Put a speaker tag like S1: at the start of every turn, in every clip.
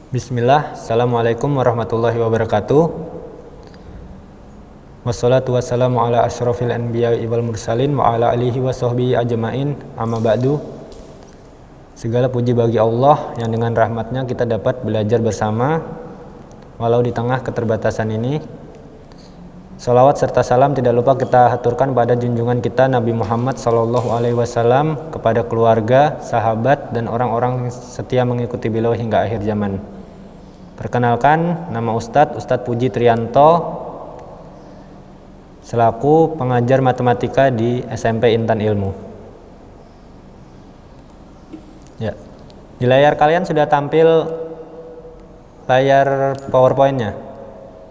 S1: Bismillah, Assalamualaikum warahmatullahi wabarakatuh. Wassalatu wassalamu ala asyrafil anbiya'i wal mursalin wa ala alihi wa sahbihi ajma'in, amma ba'du. Segala puji bagi Allah yang dengan rahmatnya kita dapat belajar bersama walau di tengah keterbatasan ini. Salawat serta salam tidak lupa kita haturkan pada junjungan kita Nabi Muhammad SAW, kepada keluarga, sahabat, dan orang-orang setia mengikuti beliau hingga akhir zaman. Perkenalkan, nama Ustadz Puji Trianto, selaku pengajar matematika di SMP Intan Ilmu. Ya, di layar kalian sudah tampil layar PowerPoint-nya.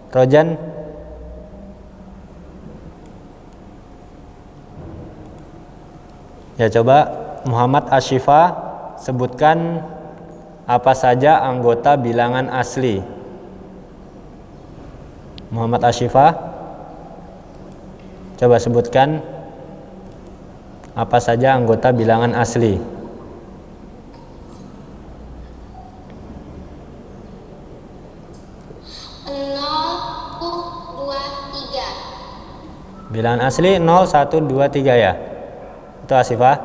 S1: Trojan? Ya, coba Muhammad Ashifa sebutkan apa saja anggota bilangan asli. Muhammad Ashifa, coba sebutkan apa saja anggota bilangan asli. Bilangan asli 0, 1, 2, 3 ya. Itu Ashifa.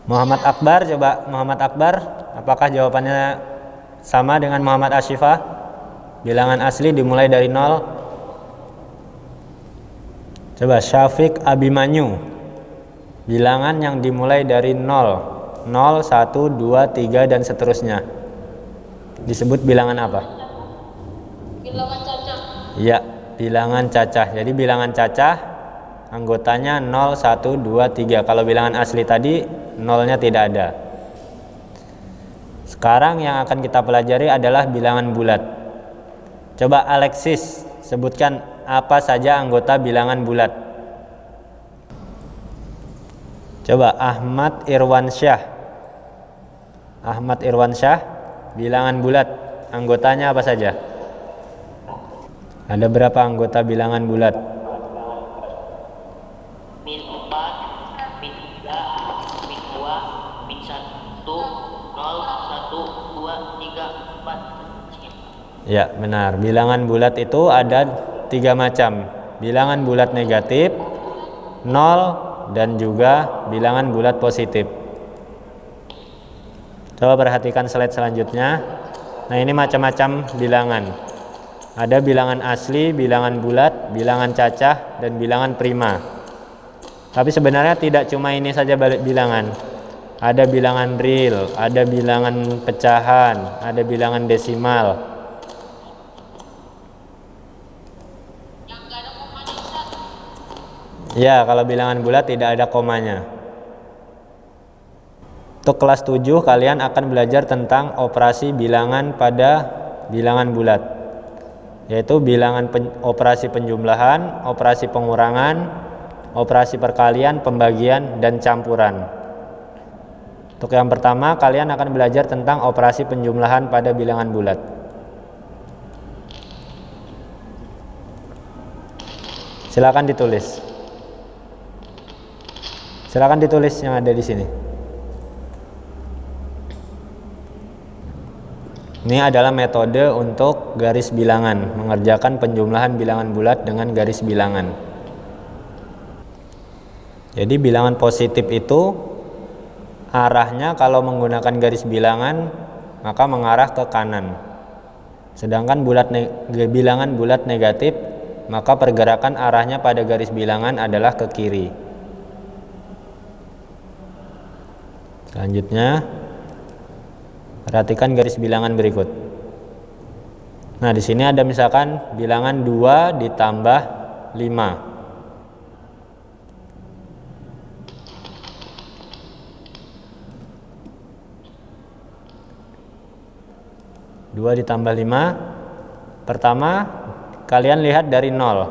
S1: Muhammad Akbar, coba Muhammad Akbar, apakah jawabannya sama dengan Muhammad Ashifa? Bilangan asli dimulai dari 0. Coba Syafiq Abimanyu, bilangan yang dimulai dari 0, 0, 1, 2, 3 dan seterusnya, disebut bilangan apa?
S2: Bilangan cacah.
S1: Ya, bilangan cacah. Jadi bilangan cacah anggotanya 0, 1, 2, 3. Kalau bilangan asli tadi 0-nya tidak ada. Sekarang yang akan kita pelajari adalah bilangan bulat. Coba Alexis sebutkan apa saja anggota bilangan bulat. Coba Ahmad Irwansyah. Ahmad Irwansyah, bilangan bulat anggotanya apa saja? Ada berapa anggota bilangan bulat?
S2: Min 4, min 3, min 2, min 1, 0, 1, 2, 3, 4.
S1: Ya, benar. Bilangan bulat itu ada 3 macam. Bilangan bulat negatif, 0, dan juga bilangan bulat positif. Coba perhatikan slide selanjutnya. Nah, ini macam-macam bilangan. Ada bilangan asli, bilangan bulat, bilangan cacah, dan bilangan prima. Tapi sebenarnya tidak cuma ini saja bilangan. Ada bilangan real, ada bilangan pecahan, ada bilangan desimal.
S2: Yang enggak ada komanya, Ustaz.
S1: Ya, kalau bilangan bulat tidak ada komanya. Untuk kelas 7 kalian akan belajar tentang operasi bilangan pada bilangan bulat, yaitu bilangan operasi penjumlahan, operasi pengurangan, operasi perkalian, pembagian, dan campuran. Untuk yang pertama, kalian akan belajar tentang operasi penjumlahan pada bilangan bulat. Silakan ditulis. Silakan ditulis yang ada di sini. Ini adalah metode untuk garis bilangan, mengerjakan penjumlahan bilangan bulat dengan garis bilangan. Jadi bilangan positif itu arahnya kalau menggunakan garis bilangan maka mengarah ke kanan. Sedangkan bilangan bulat negatif maka pergerakan arahnya pada garis bilangan adalah ke kiri. Selanjutnya, perhatikan garis bilangan berikut. Nah, di sini ada misalkan bilangan 2 ditambah 5. 2 ditambah 5. Pertama, kalian lihat dari 0.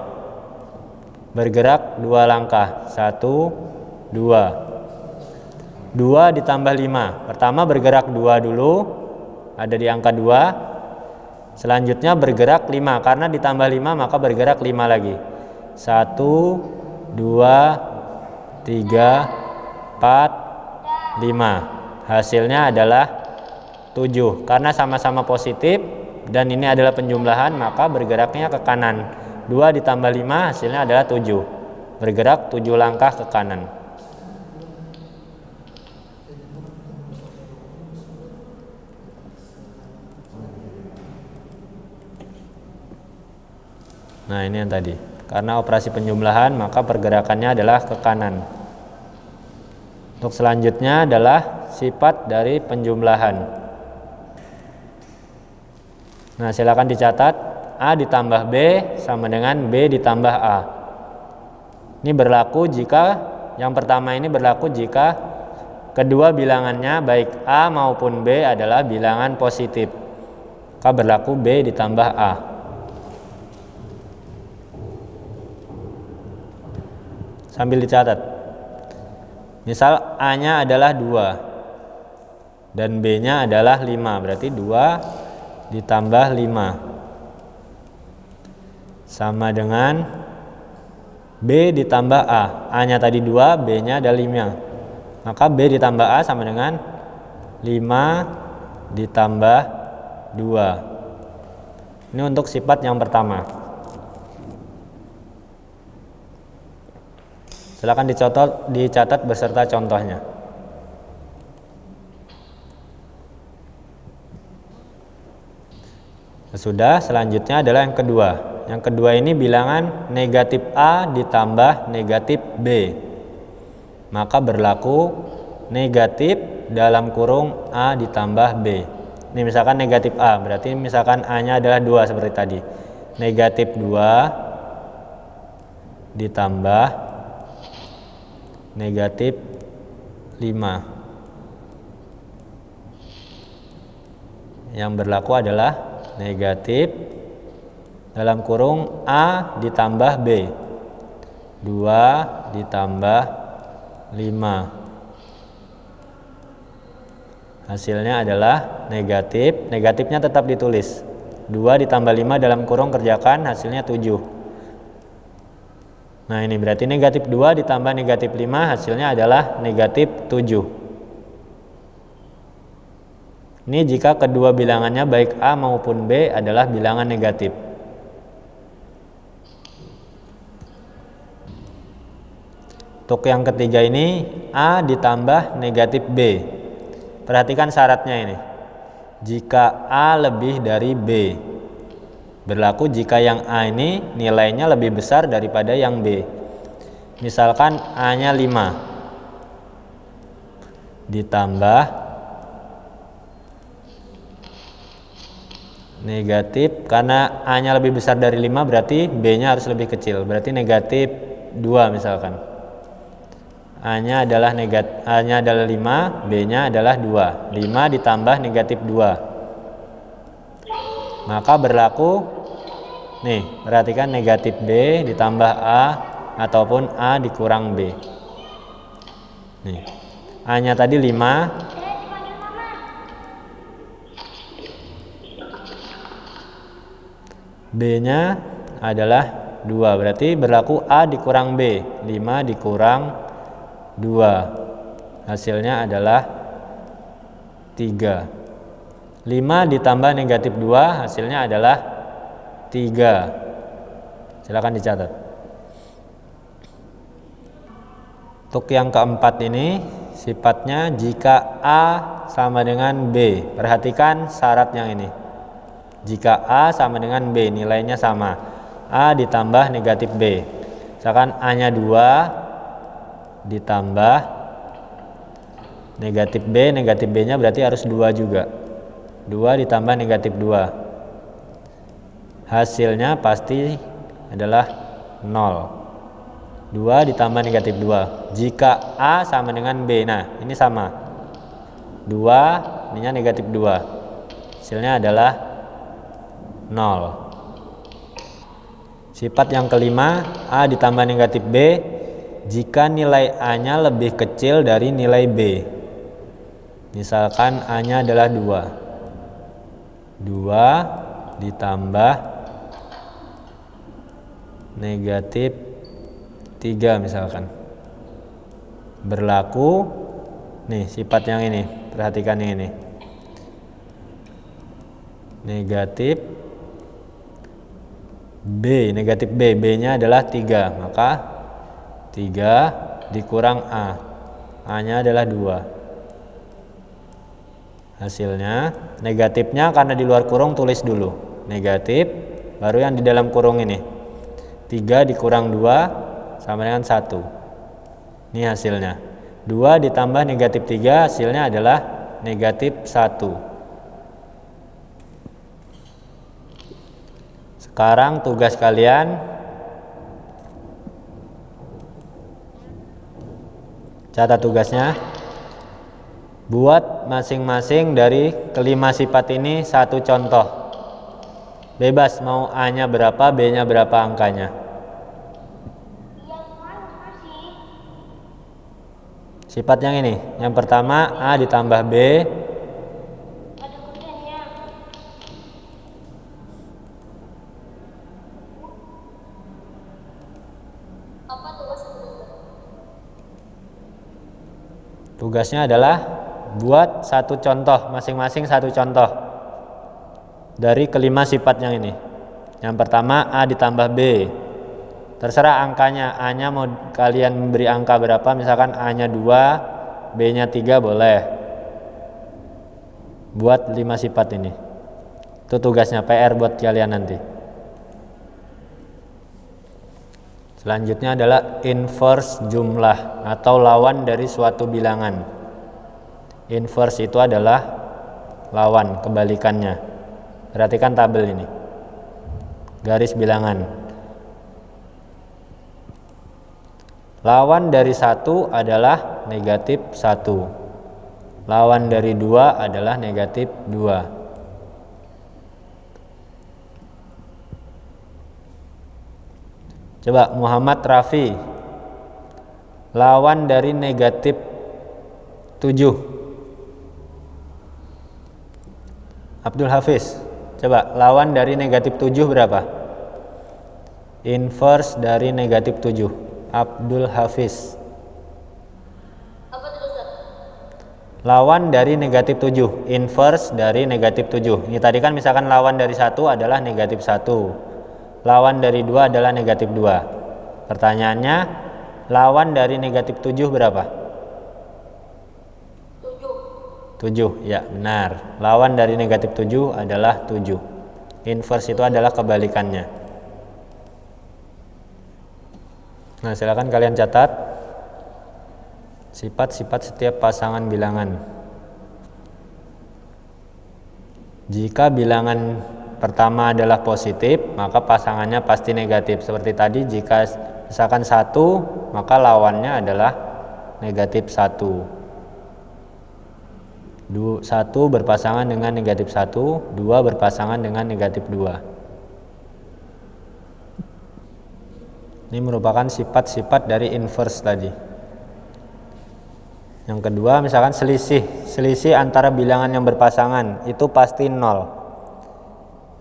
S1: Bergerak 2 langkah. 1, 2. 2 ditambah 5. Pertama bergerak 2 dulu, ada di angka 2. Selanjutnya bergerak 5, karena ditambah 5 maka bergerak 5 lagi. 1, 2, 3, 4, 5. Hasilnya adalah 7. Karena sama-sama positif dan ini adalah penjumlahan, maka bergeraknya ke kanan. 2 ditambah 5 hasilnya adalah 7. Bergerak 7 langkah ke kanan. Nah, ini yang tadi. Karena operasi penjumlahan, maka pergerakannya adalah ke kanan. Untuk selanjutnya adalah sifat dari penjumlahan. Nah, silakan dicatat. A ditambah B sama dengan B ditambah A. Ini berlaku jika, yang pertama ini berlaku jika kedua bilangannya baik A maupun B adalah bilangan positif. Maka berlaku B ditambah A. Sambil dicatat. Misal A-nya adalah 2 dan B-nya adalah 5, berarti 2 ditambah 5 sama dengan B ditambah A. A-nya tadi 2, B-nya ada 5. Maka B ditambah A sama dengan 5 ditambah 2. Ini untuk sifat yang pertama. Silakan dicatat beserta contohnya. Sudah, selanjutnya adalah yang kedua. Yang kedua ini bilangan negatif A ditambah negatif B. Maka berlaku negatif dalam kurung A ditambah B. Ini misalkan negatif A, berarti misalkan A-nya adalah 2 seperti tadi. Negatif 2 ditambah negatif 5. Yang berlaku adalah negatif dalam kurung A ditambah B. 2 ditambah 5. Hasilnya adalah negatif. Negatifnya tetap ditulis. 2 ditambah 5 dalam kurung kerjakan, hasilnya 7. Nah, ini berarti negatif 2 ditambah negatif 5 hasilnya adalah negatif 7. Ini jika kedua bilangannya baik A maupun B adalah bilangan negatif. Untuk yang ketiga ini A ditambah negatif B. Perhatikan syaratnya ini. Jika A lebih dari B. Berlaku jika yang A ini nilainya lebih besar daripada yang B. Misalkan A-nya 5 ditambah negatif, karena A-nya lebih besar dari 5 berarti B-nya harus lebih kecil. Berarti negatif 2 misalkan. A-nya adalah 5, B-nya adalah 2. 5 ditambah negatif 2. Maka berlaku, nih perhatikan negatif B ditambah A ataupun A dikurang B. Nih, A-nya tadi 5, B-nya adalah 2, berarti berlaku A dikurang B. 5 dikurang 2, hasilnya adalah 3. 5 ditambah negatif 2 hasilnya adalah 3. Silakan dicatat. Untuk yang keempat ini sifatnya jika A sama dengan B. Perhatikan syarat yang ini. Jika A sama dengan B nilainya sama. A ditambah negatif B. Misalkan A-nya 2 ditambah negatif B. Negatif B-nya berarti harus 2 juga. 2 ditambah negatif 2. Hasilnya pasti adalah 0. 2 ditambah negatif 2. Jika A sama dengan B, nah ini sama. 2, ininya negatif 2. Hasilnya adalah 0. Sifat yang kelima, A ditambah negatif B jika nilai A-nya lebih kecil dari nilai B. Misalkan A-nya adalah 2. 2 ditambah negatif 3 misalkan. Berlaku nih sifat yang ini, perhatikan yang ini. negatif B. Negatif B, B-nya adalah 3, maka 3 dikurang A. A-nya adalah 2. Hasilnya, negatifnya karena di luar kurung tulis dulu. Negatif, baru yang di dalam kurung ini. 3 dikurang 2 sama dengan 1. Ini hasilnya. 2 ditambah negatif 3, hasilnya adalah negatif 1. Sekarang tugas kalian catat tugasnya. Buat masing-masing dari kelima sifat ini satu contoh. Bebas mau A-nya berapa, B-nya berapa angkanya. Sifat yang ini, yang pertama A ditambah B. Tugasnya adalah buat satu contoh, masing-masing satu contoh dari kelima sifat yang ini. Yang pertama A ditambah B. Terserah angkanya, A-nya mau kalian beri angka berapa, misalkan A-nya 2, B-nya 3 boleh. Buat 5 sifat ini. Itu tugasnya, PR buat kalian nanti. Selanjutnya adalah inverse jumlah atau lawan dari suatu bilangan. Inverse itu adalah lawan, kebalikannya. Perhatikan tabel ini. Garis bilangan. Lawan dari 1 adalah negatif 1. Lawan dari 2 adalah negatif 2. Coba Muhammad Rafi. Lawan dari negatif 7. Abdul Hafiz. Coba lawan dari negatif 7 berapa? Inverse dari negatif 7. Abdul Hafiz.
S2: Apa itu, Ustaz?
S1: Lawan dari negatif 7. Inverse dari negatif 7. Ini tadi kan misalkan lawan dari 1 adalah negatif 1. Lawan dari 2 adalah negatif 2. Pertanyaannya, lawan dari negatif 7 berapa? 7, ya benar. Lawan dari negatif 7 adalah 7. Inverse itu adalah kebalikannya. Nah, silakan kalian catat sifat-sifat setiap pasangan bilangan. Jika bilangan pertama adalah positif, maka pasangannya pasti negatif. Seperti tadi, jika misalkan 1, maka lawannya adalah negatif 1. 1 berpasangan dengan negatif 1, 2 berpasangan dengan negatif 2. Ini merupakan sifat-sifat dari inverse tadi. Yang kedua, misalkan selisih antara bilangan yang berpasangan itu pasti 0.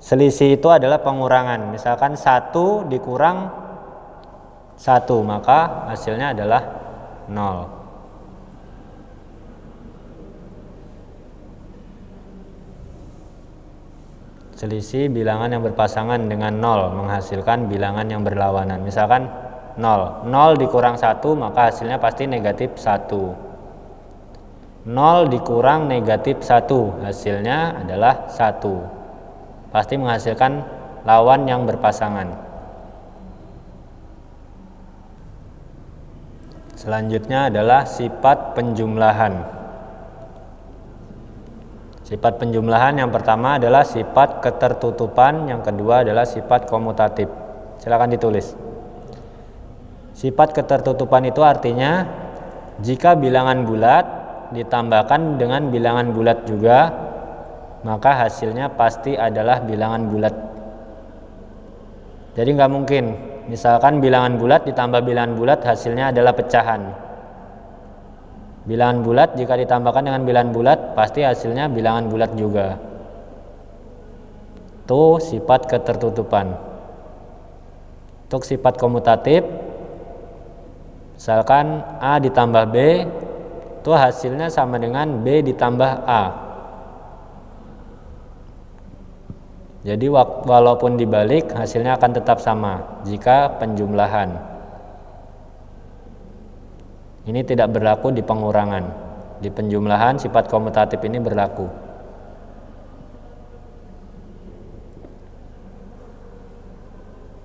S1: Selisih itu adalah pengurangan. Misalkan 1 dikurang 1, maka hasilnya adalah 0. Selisih bilangan yang berpasangan dengan 0 menghasilkan bilangan yang berlawanan. Misalkan 0. 0 dikurang 1, maka hasilnya pasti negatif 1. 0 dikurang negatif 1, hasilnya adalah 1. Pasti menghasilkan lawan yang berpasangan. Selanjutnya adalah sifat penjumlahan. Sifat penjumlahan yang pertama adalah sifat ketertutupan, yang kedua adalah sifat komutatif. Silakan ditulis. Sifat ketertutupan itu artinya jika bilangan bulat ditambahkan dengan bilangan bulat juga, maka hasilnya pasti adalah bilangan bulat. Jadi nggak mungkin misalkan bilangan bulat ditambah bilangan bulat hasilnya adalah pecahan. Bilangan bulat jika ditambahkan dengan bilangan bulat pasti hasilnya bilangan bulat juga. Itu sifat ketertutupan. Untuk sifat komutatif, misalkan A ditambah B, itu hasilnya sama dengan B ditambah A. Jadi walaupun dibalik hasilnya akan tetap sama jika penjumlahan. Ini tidak berlaku di pengurangan. Di penjumlahan sifat komutatif ini berlaku.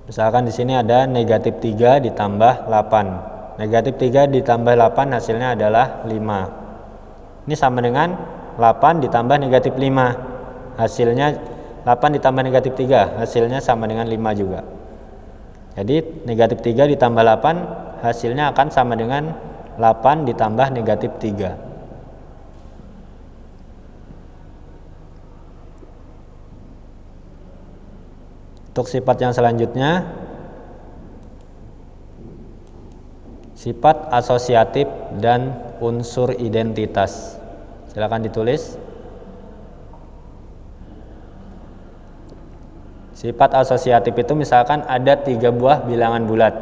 S1: Misalkan di sini ada negatif 3 ditambah 8. Negatif 3 ditambah 8 hasilnya adalah 5. Ini sama dengan 8 ditambah negatif 5. Hasilnya 8 ditambah negatif 3 hasilnya sama dengan 5 juga. Jadi negatif 3 ditambah 8 hasilnya akan sama dengan 8 ditambah negatif 3. Untuk sifat yang selanjutnya, sifat asosiatif dan unsur identitas. Silakan ditulis. Sifat asosiatif itu misalkan ada 3 buah bilangan bulat.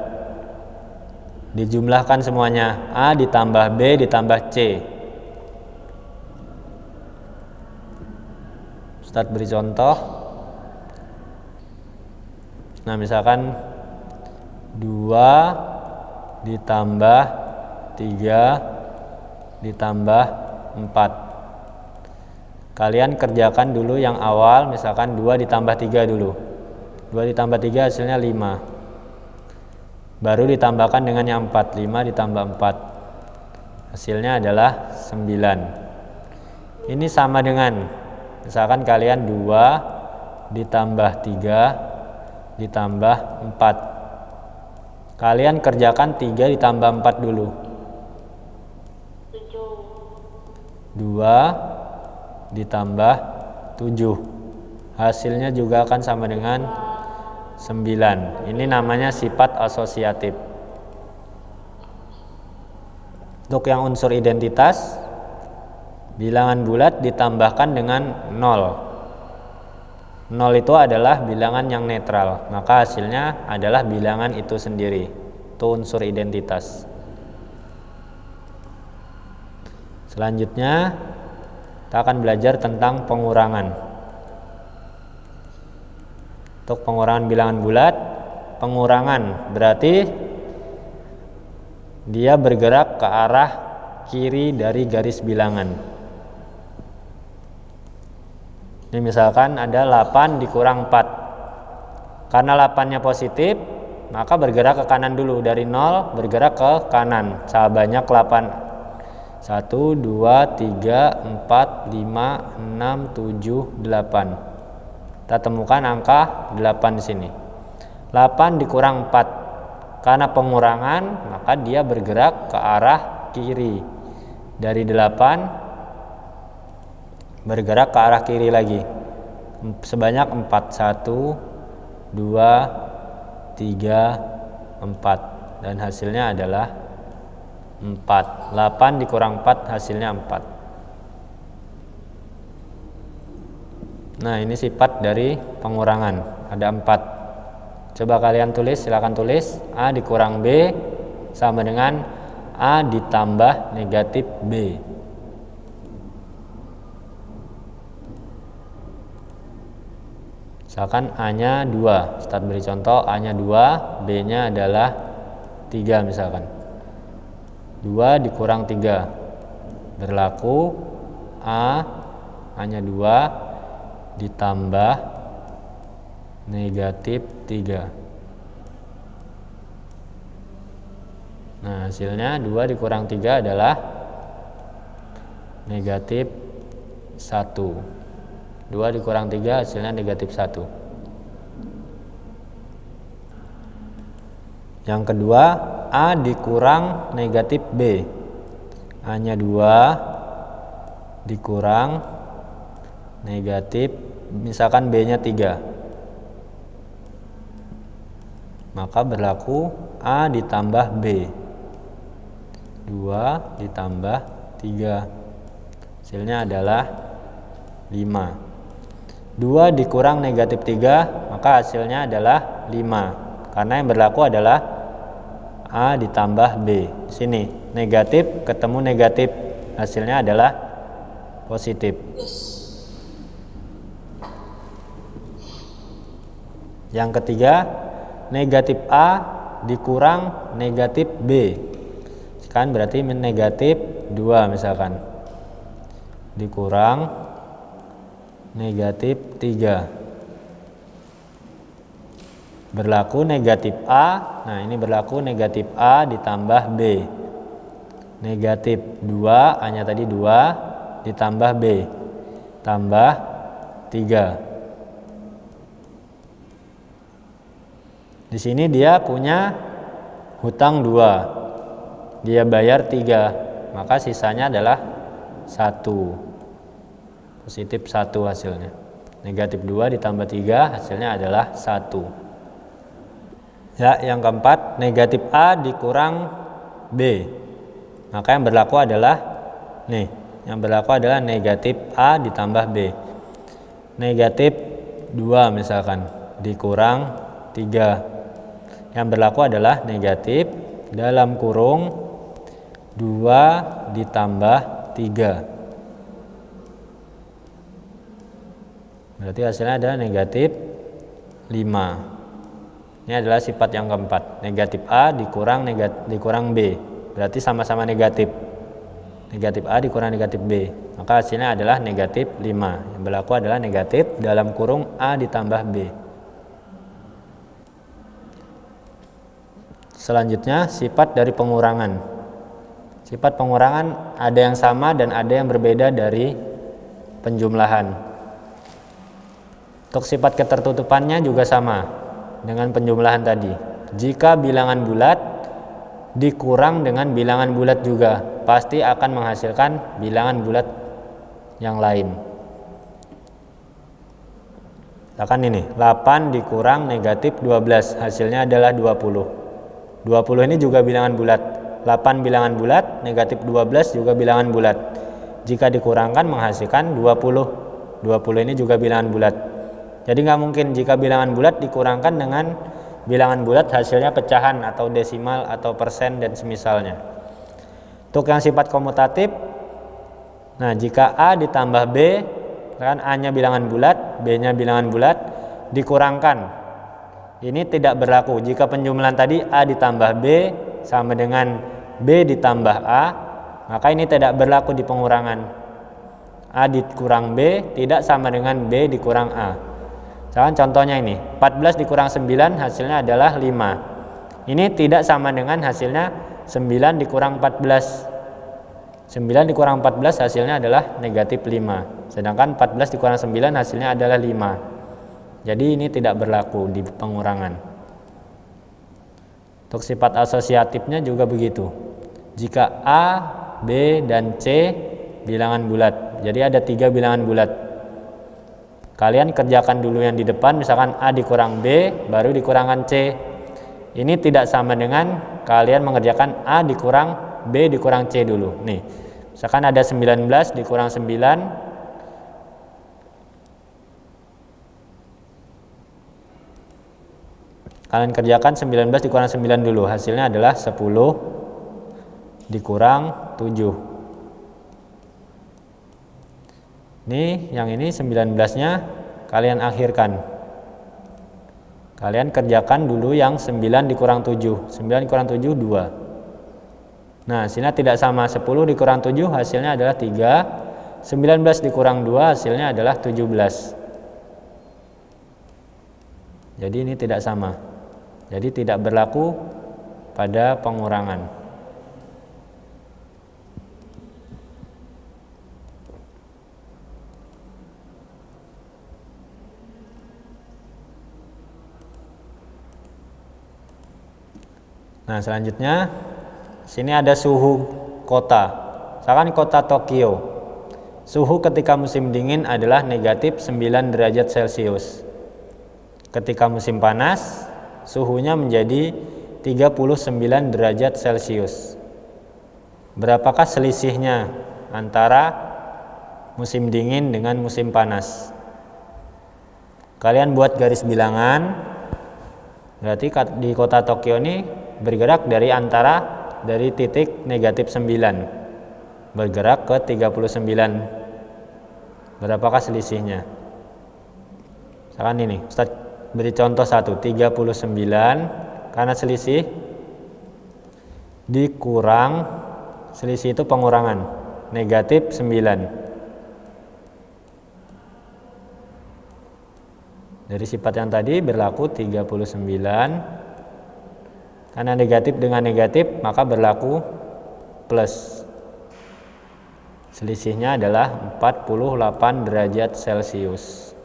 S1: Dijumlahkan semuanya, A ditambah B ditambah C. Ustadz beri contoh. Nah, misalkan 2 ditambah 3 ditambah 4. Kalian kerjakan dulu yang awal, misalkan 2 ditambah 3 dulu. 2 ditambah 3 hasilnya 5. Baru ditambahkan dengan yang 4, 5 ditambah 4. Hasilnya adalah 9. Ini sama dengan, misalkan kalian 2 ditambah 3 ditambah 4. Kalian kerjakan 3 ditambah 4 dulu. 2 ditambah 7. Hasilnya juga akan sama dengan 9. Ini namanya sifat asosiatif. Untuk yang unsur identitas, bilangan bulat ditambahkan dengan 0. 0 itu adalah bilangan yang netral, maka hasilnya adalah bilangan itu sendiri. Itu unsur identitas. Selanjutnya kita akan belajar tentang pengurangan. Untuk pengurangan bilangan bulat, pengurangan berarti dia bergerak ke arah kiri dari garis bilangan. Ini misalkan ada 8 dikurang 4. Karena 8-nya positif, maka bergerak ke kanan dulu. Dari 0 bergerak ke kanan sebanyak 8. 1, 2, 3, 4, 5, 6, 7, 8. Kita temukan angka 8 di sini. 8 dikurang 4. Karena pengurangan, maka dia bergerak ke arah kiri. Dari 8 bergerak ke arah kiri lagi sebanyak 4. 1, 2, 3, 4. Dan hasilnya adalah 4. 8 dikurang 4 hasilnya 4. Nah, ini sifat dari pengurangan. Ada 4. Coba kalian tulis, silakan tulis. A dikurang B sama dengan A ditambah negatif B. Misalkan A-nya 2, Ustaz beri contoh, A-nya 2, B-nya adalah 3 misalkan. 2 dikurang 3. Berlaku A-nya 2 ditambah negatif 3. Nah, hasilnya 2 dikurang 3 adalah negatif 1. 2 dikurang 3 hasilnya negatif 1. Yang kedua, A dikurang negatif B. A-nya 2 dikurang negatif, misalkan B-nya 3. Maka berlaku A ditambah B. 2 ditambah 3. Hasilnya adalah 5. 2 dikurang negatif 3, maka hasilnya adalah 5. Karena yang berlaku adalah A ditambah B. Sini negatif ketemu negatif, hasilnya adalah positif. Yang ketiga, negatif A dikurang negatif B. Kan berarti negatif 2 misalkan. Dikurang negatif 3. Berlaku negatif A. Nah, ini berlaku negatif A ditambah B. Negatif 2, A-nya tadi 2 ditambah B. Tambah 3. Di sini dia punya hutang 2. Dia bayar 3. Maka sisanya adalah 1. Positif 1 hasilnya. Negatif 2 ditambah 3 hasilnya adalah 1. Ya, yang keempat, negatif A dikurang B. Maka yang berlaku adalah negatif A ditambah B. Negatif 2 misalkan dikurang 3. Yang berlaku adalah negatif dalam kurung 2 ditambah 3. Berarti hasilnya adalah negatif 5. Ini adalah sifat yang keempat. Negatif A dikurang B. Berarti sama-sama negatif. Negatif A dikurang negatif B. Maka hasilnya adalah negatif 5. Yang berlaku adalah negatif dalam kurung A ditambah B. Selanjutnya, sifat dari pengurangan. Sifat pengurangan ada yang sama dan ada yang berbeda dari penjumlahan. Untuk sifat ketertutupannya juga sama dengan penjumlahan tadi. Jika bilangan bulat dikurang dengan bilangan bulat juga, pasti akan menghasilkan bilangan bulat yang lain. Misalkan ini 8 dikurang negatif 12, hasilnya adalah 20. 20 ini juga bilangan bulat. 8 bilangan bulat, negatif 12 juga bilangan bulat. Jika dikurangkan menghasilkan 20. 20 ini juga bilangan bulat. Jadi nggak mungkin jika bilangan bulat dikurangkan dengan bilangan bulat hasilnya pecahan atau desimal atau persen dan semisalnya. Untuk yang sifat komutatif, nah jika A ditambah B, kan A-nya bilangan bulat, B-nya bilangan bulat, dikurangkan. Ini tidak berlaku. Jika penjumlahan tadi A ditambah B sama dengan B ditambah A, maka ini tidak berlaku di pengurangan. A dikurang B tidak sama dengan B dikurang A. Contohnya ini, 14 dikurang 9 hasilnya adalah 5. Ini tidak sama dengan hasilnya 9 dikurang 14. 9 dikurang 14 hasilnya adalah negatif 5. Sedangkan 14 dikurang 9 hasilnya adalah 5. Jadi ini tidak berlaku di pengurangan. Untuk sifat asosiatifnya juga begitu. Jika A, B, dan C bilangan bulat. Jadi ada 3 bilangan bulat. Kalian kerjakan dulu yang di depan, misalkan A dikurang B, baru dikurangkan C. Ini tidak sama dengan kalian mengerjakan A dikurang B dikurang C dulu. Nih, misalkan ada 19 dikurang 9. Kalian kerjakan 19 dikurang 9 dulu, hasilnya adalah 10 dikurang 7. Nih, yang ini 19-nya kalian akhirkan. Kalian kerjakan dulu yang 9 dikurang 7. 9 dikurang 7, 2. Nah, hasilnya tidak sama. 10 dikurang 7 hasilnya adalah 3. 19 dikurang 2 hasilnya adalah 17. Jadi ini tidak sama. Jadi tidak berlaku pada pengurangan. Nah, selanjutnya sini ada suhu kota. Misalkan kota Tokyo. Suhu ketika musim dingin adalah negatif 9 derajat Celcius. Ketika musim panas, suhunya menjadi 39 derajat Celcius. Berapakah selisihnya antara musim dingin dengan musim panas? Kalian buat garis bilangan. Berarti di kota Tokyo ini bergerak dari titik negatif 9 bergerak ke 39. Berapakah selisihnya? Misalkan ini, Ustaz beri contoh 1, 39 karena selisih dikurang, selisih itu pengurangan, negatif 9. Dari sifat yang tadi berlaku 39. Karena negatif dengan negatif maka berlaku plus. Selisihnya adalah 48 derajat Celcius.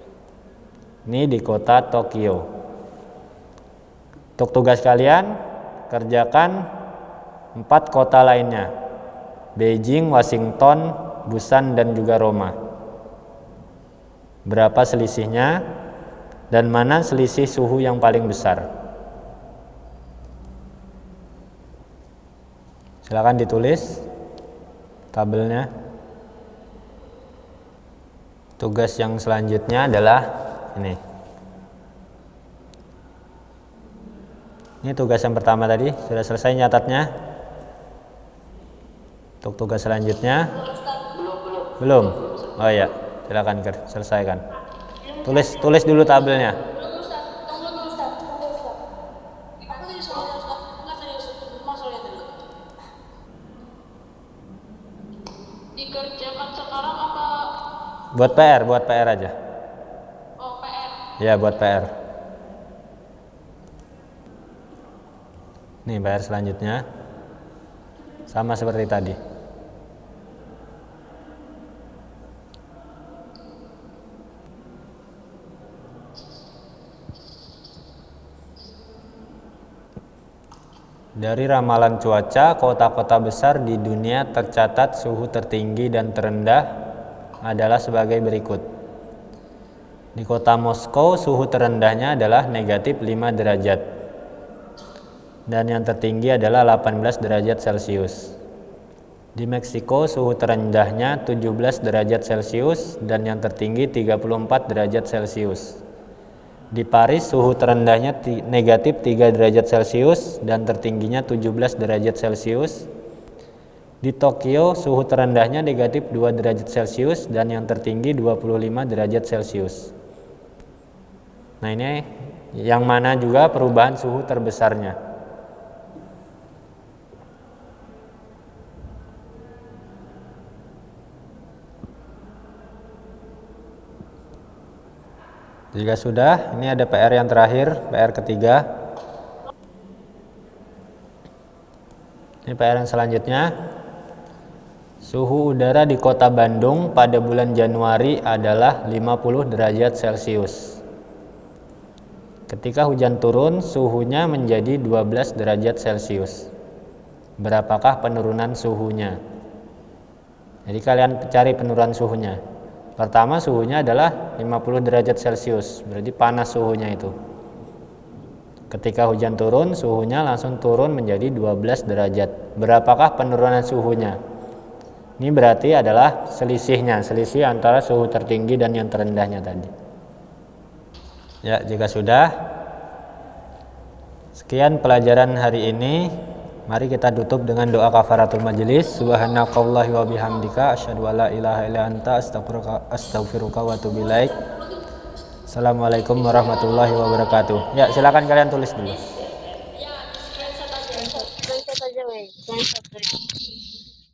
S1: Ini di kota Tokyo. Untuk tugas kalian, kerjakan 4 kota lainnya. Beijing, Washington, Busan, dan juga Roma. Berapa selisihnya dan mana selisih suhu yang paling besar? Silakan ditulis tabelnya. Tugas yang selanjutnya adalah ini. Ini tugas yang pertama tadi, sudah selesai nyatatnya. Untuk tugas selanjutnya belum. Oh iya, silakan selesaikan. Tulis dulu tabelnya.
S2: Dikerjakan sekarang apa?
S1: Buat PR aja.
S2: Oh, PR.
S1: Ya, buat PR. Nih PR selanjutnya sama seperti tadi. Dari ramalan cuaca, kota-kota besar di dunia tercatat suhu tertinggi dan terendah adalah sebagai berikut. Di kota Moskow, suhu terendahnya adalah negatif 5 derajat. Dan yang tertinggi adalah 18 derajat Celcius. Di Meksiko, suhu terendahnya 17 derajat Celcius dan yang tertinggi 34 derajat Celcius. Di Paris, suhu terendahnya negatif 3 derajat Celcius dan tertingginya 17 derajat Celcius. Di Tokyo, suhu terendahnya negatif 2 derajat Celcius dan yang tertinggi 25 derajat Celcius. Nah, ini yang mana juga perubahan suhu terbesarnya. Jika sudah, ini ada PR yang terakhir, PR ketiga. Ini PR yang selanjutnya. Suhu udara di kota Bandung pada bulan Januari adalah 50 derajat Celcius. Ketika hujan turun, suhunya menjadi 12 derajat Celcius. Berapakah penurunan suhunya? Jadi kalian cari penurunan suhunya. Pertama, suhunya adalah 50 derajat Celcius, berarti panas suhunya itu. Ketika hujan turun, suhunya langsung turun menjadi 12 derajat. Berapakah penurunan suhunya? Ini berarti adalah selisihnya, selisih antara suhu tertinggi dan yang terendahnya tadi. Ya, jika sudah, sekian pelajaran hari ini. Mari kita tutup dengan doa kafaratul majelis. Subhanallahi wa bihamdika asyhadu an la ilaha illa anta astaghfiruka wa atubu ilaik. Assalamualaikum warahmatullahi wabarakatuh. Ya, silakan kalian tulis dulu.